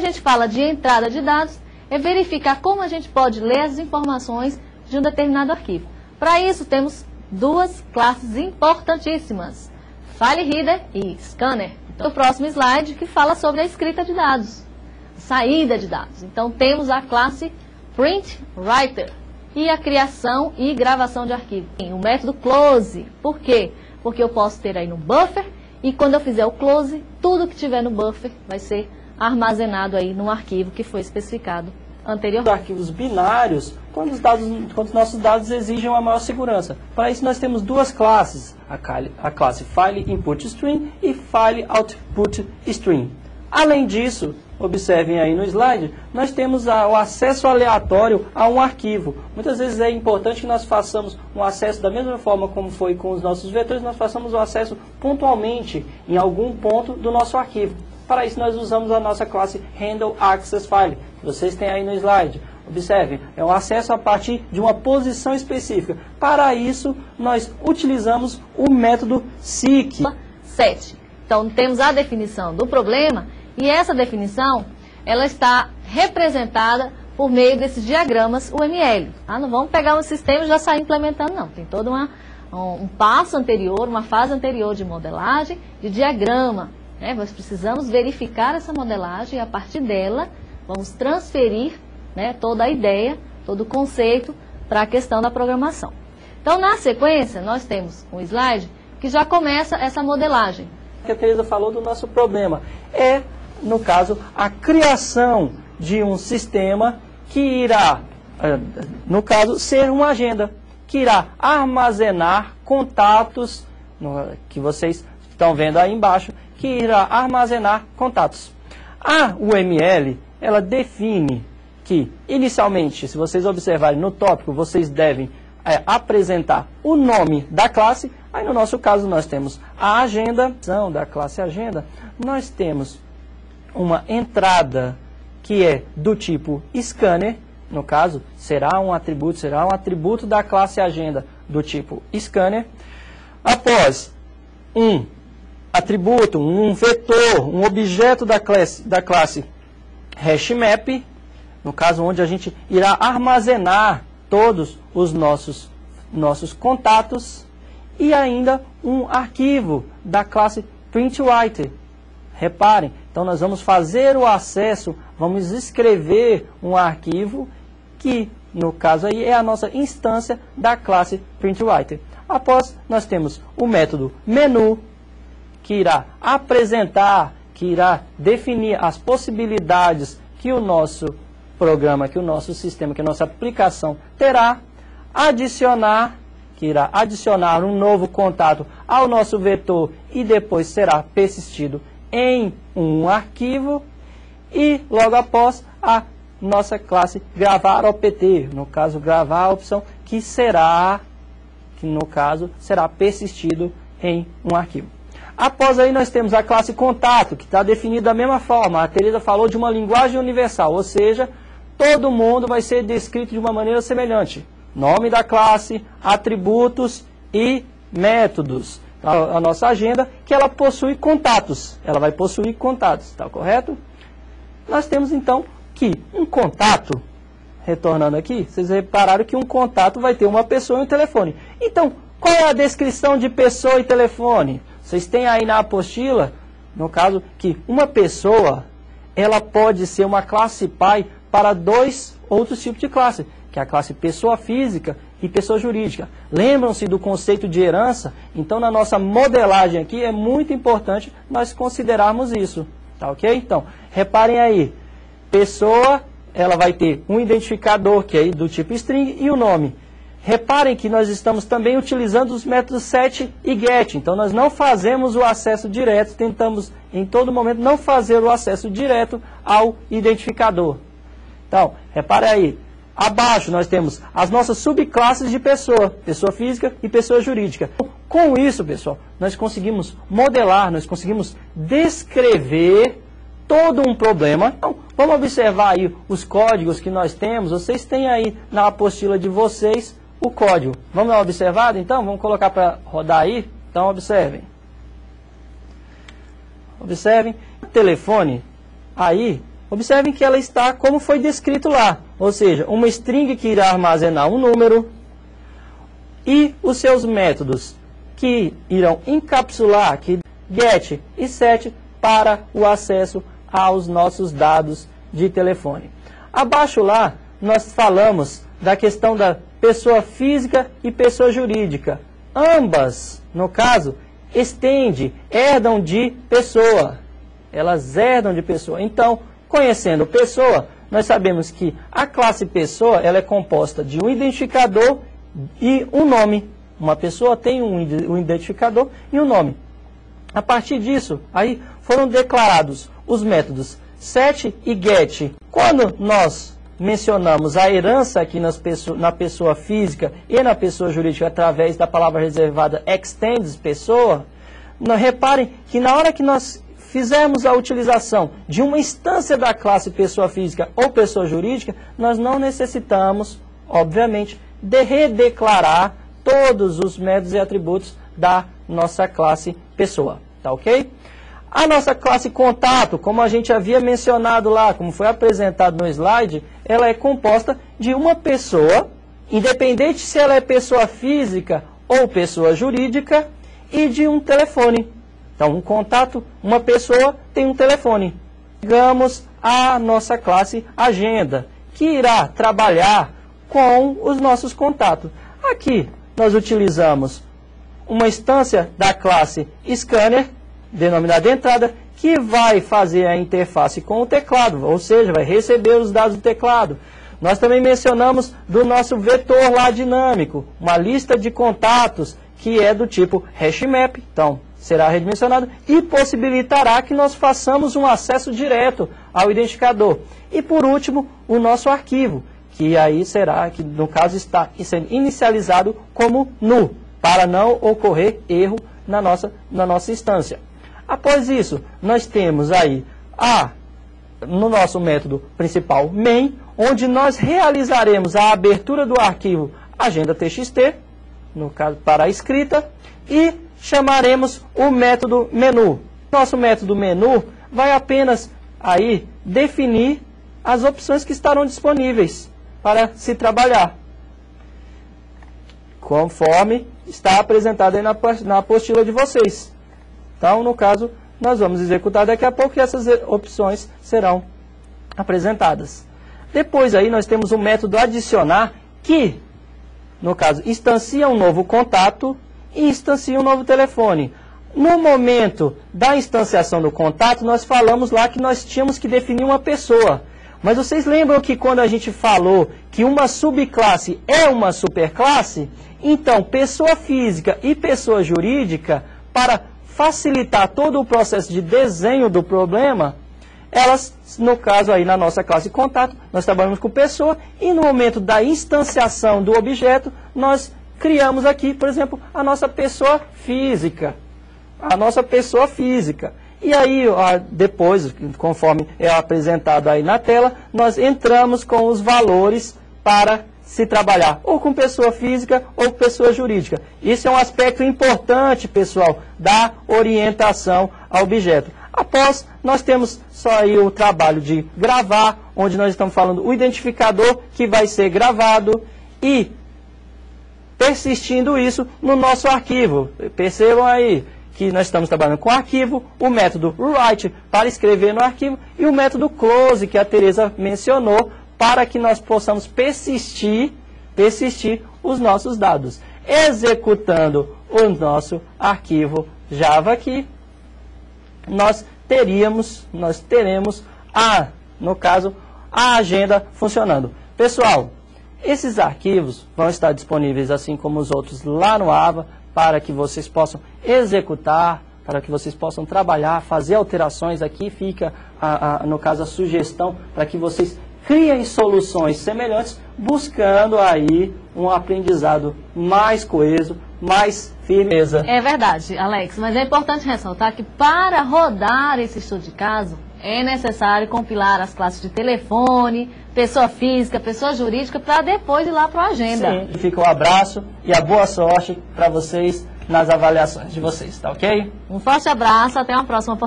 gente fala de entrada de dados, é verificar como a gente pode ler as informações de um determinado arquivo. Para isso, temos duas classes importantíssimas, FileReader e Scanner. Então, o próximo slide que fala sobre a escrita de dados, saída de dados. Então, temos a classe PrintWriter e a criação e gravação de arquivo. O método close, por quê? Porque eu posso ter aí no buffer e quando eu fizer o close, tudo que tiver no buffer vai ser armazenado aí no arquivo que foi especificado anteriormente. Arquivos binários, quando os nossos dados exigem uma maior segurança. Para isso nós temos duas classes, a classe FileInputString e FileOutputString. Além disso, observem aí no slide, nós temos o acesso aleatório a um arquivo. Muitas vezes é importante que nós façamos um acesso da mesma forma como foi com os nossos vetores, nós façamos o acesso pontualmente em algum ponto do nosso arquivo. Para isso nós usamos a nossa classe HandleAccessFile, que vocês têm aí no slide. Observem, é um acesso a partir de uma posição específica. Para isso, nós utilizamos o método seek. 7. Então, temos a definição do problema e essa definição ela está representada por meio desses diagramas UML. Não vamos pegar um sistema e já sair implementando, não. Tem todo um passo anterior, uma fase anterior de modelagem, de diagrama. Nós precisamos verificar essa modelagem e a partir dela vamos transferir toda a ideia, todo o conceito para a questão da programação. Então, na sequência, nós temos um slide que já começa essa modelagem. Que a Teresa falou do nosso problema é, no caso, a criação de um sistema que irá, no caso, ser uma agenda, que irá armazenar contatos, que vocês estão vendo aí embaixo, que irá armazenar contatos. A UML, ela define que, inicialmente, se vocês observarem no tópico, vocês devem apresentar o nome da classe. Aí, no nosso caso, nós temos a agenda, da classe agenda, nós temos uma entrada que é do tipo scanner, no caso, será um atributo da classe agenda do tipo scanner. Após um atributo, um vetor, um objeto da classe hashMap, no caso onde a gente irá armazenar todos os nossos contatos, e ainda um arquivo da classe PrintWriter. Reparem, então nós vamos fazer o acesso, vamos escrever um arquivo que, no caso aí, é a nossa instância da classe PrintWriter. Após, nós temos o método menu, que irá apresentar, que irá definir as possibilidades que o nosso programa, que o nosso sistema, que a nossa aplicação terá, adicionar, que irá adicionar um novo contato ao nosso vetor e depois será persistido em um arquivo, e logo após a nossa classe gravar opt, no caso gravar a opção que no caso será persistido em um arquivo. Após aí nós temos a classe contato, que está definida da mesma forma. A Teresa falou de uma linguagem universal, ou seja, todo mundo vai ser descrito de uma maneira semelhante. Nome da classe, atributos e métodos. A nossa agenda, que ela possui contatos. Ela vai possuir contatos, está correto? Nós temos então que um contato, retornando aqui, vocês repararam que um contato vai ter uma pessoa e um telefone. Então, qual é a descrição de pessoa e telefone? Vocês têm aí na apostila, no caso, que uma pessoa, ela pode ser uma classe pai para dois outros tipos de classe, que é a classe pessoa física e pessoa jurídica. Lembram-se do conceito de herança? Então, na nossa modelagem aqui, é muito importante nós considerarmos isso. Tá ok? Então, reparem aí, pessoa, ela vai ter um identificador, que é do tipo string, e o nome. Reparem que nós estamos também utilizando os métodos set e get. Então, nós não fazemos o acesso direto, tentamos em todo momento não fazer o acesso direto ao identificador. Então, reparem aí, abaixo nós temos as nossas subclasses de pessoa, pessoa física e pessoa jurídica. Com isso, pessoal, nós conseguimos modelar, nós conseguimos descrever todo um problema. Então, vamos observar aí os códigos que nós temos. Vocês têm aí na apostila de vocês o código. Vamos dar uma observada, então? Vamos colocar para rodar aí? Então, observem. Observem. O telefone, aí, Observem que ela está como foi descrito lá, ou seja, uma string que irá armazenar um número e os seus métodos que irão encapsular aqui get e set para o acesso aos nossos dados de telefone. Abaixo lá, nós falamos da questão da pessoa física e pessoa jurídica. Ambas, no caso, herdam de pessoa. Elas herdam de pessoa. Então, conhecendo pessoa, nós sabemos que a classe pessoa ela é composta de um identificador e um nome. Uma pessoa tem um identificador e um nome. A partir disso, aí foram declarados os métodos set e get. Quando nós mencionamos a herança aqui na pessoa física e na pessoa jurídica através da palavra reservada extends pessoa, reparem que na hora que nós fizermos a utilização de uma instância da classe pessoa física ou pessoa jurídica, nós não necessitamos, obviamente, de redeclarar todos os métodos e atributos da nossa classe pessoa, tá ok? A nossa classe contato, como a gente havia mencionado lá, como foi apresentado no slide, ela é composta de uma pessoa, independente se ela é pessoa física ou pessoa jurídica, e de um telefone. Então, um contato, uma pessoa tem um telefone. Chegamos à nossa classe agenda, que irá trabalhar com os nossos contatos. Aqui, nós utilizamos uma instância da classe scanner, denominada entrada, que vai fazer a interface com o teclado, ou seja, vai receber os dados do teclado. Nós também mencionamos do nosso vetor lá dinâmico, uma lista de contatos que é do tipo hashmap, então será redimensionado e possibilitará que nós façamos um acesso direto ao identificador. E por último, o nosso arquivo, que aí será, que no caso está sendo inicializado como nu, para não ocorrer erro na nossa instância. Após isso, nós temos aí no nosso método principal main, onde nós realizaremos a abertura do arquivo agenda.txt, no caso para a escrita, e chamaremos o método menu. Nosso método menu vai apenas aí definir as opções que estarão disponíveis para se trabalhar, conforme está apresentado aí na apostila de vocês. Então, no caso, nós vamos executar daqui a pouco e essas opções serão apresentadas. Depois aí nós temos o método adicionar que, no caso, instancia um novo contato e instancia um novo telefone. No momento da instanciação do contato, nós falamos lá que nós tínhamos que definir uma pessoa. Mas vocês lembram que quando a gente falou que uma subclasse é uma superclasse? Então, pessoa física e pessoa jurídica, para facilitar todo o processo de desenho do problema, elas, no caso aí na nossa classe contato, nós trabalhamos com pessoa e no momento da instanciação do objeto, nós criamos aqui, por exemplo, a nossa pessoa física. E aí, depois, conforme é apresentado aí na tela, nós entramos com os valores para se trabalhar ou com pessoa física ou com pessoa jurídica. Isso é um aspecto importante, pessoal, da orientação ao objeto. Após, nós temos só aí o trabalho de gravar, onde nós estamos falando o identificador que vai ser gravado e persistindo isso no nosso arquivo. Percebam aí que nós estamos trabalhando com arquivo, o método write para escrever no arquivo e o método close que a Teresa mencionou para que nós possamos persistir os nossos dados. Executando o nosso arquivo Java aqui, nós teremos no caso, a agenda funcionando. Pessoal, esses arquivos vão estar disponíveis, assim como os outros, lá no Ava, para que vocês possam executar, para que vocês possam trabalhar, fazer alterações. Aqui fica, no caso, a sugestão para que vocês criem soluções semelhantes, buscando aí um aprendizado mais coeso, mais firmeza. É verdade, Alex, mas é importante ressaltar que para rodar esse estudo de caso, é necessário compilar as classes de telefone, pessoa física, pessoa jurídica, para depois ir lá para a agenda. Sim, fica um abraço e a boa sorte para vocês nas avaliações de vocês, tá ok? Um forte abraço, até uma próxima oportunidade.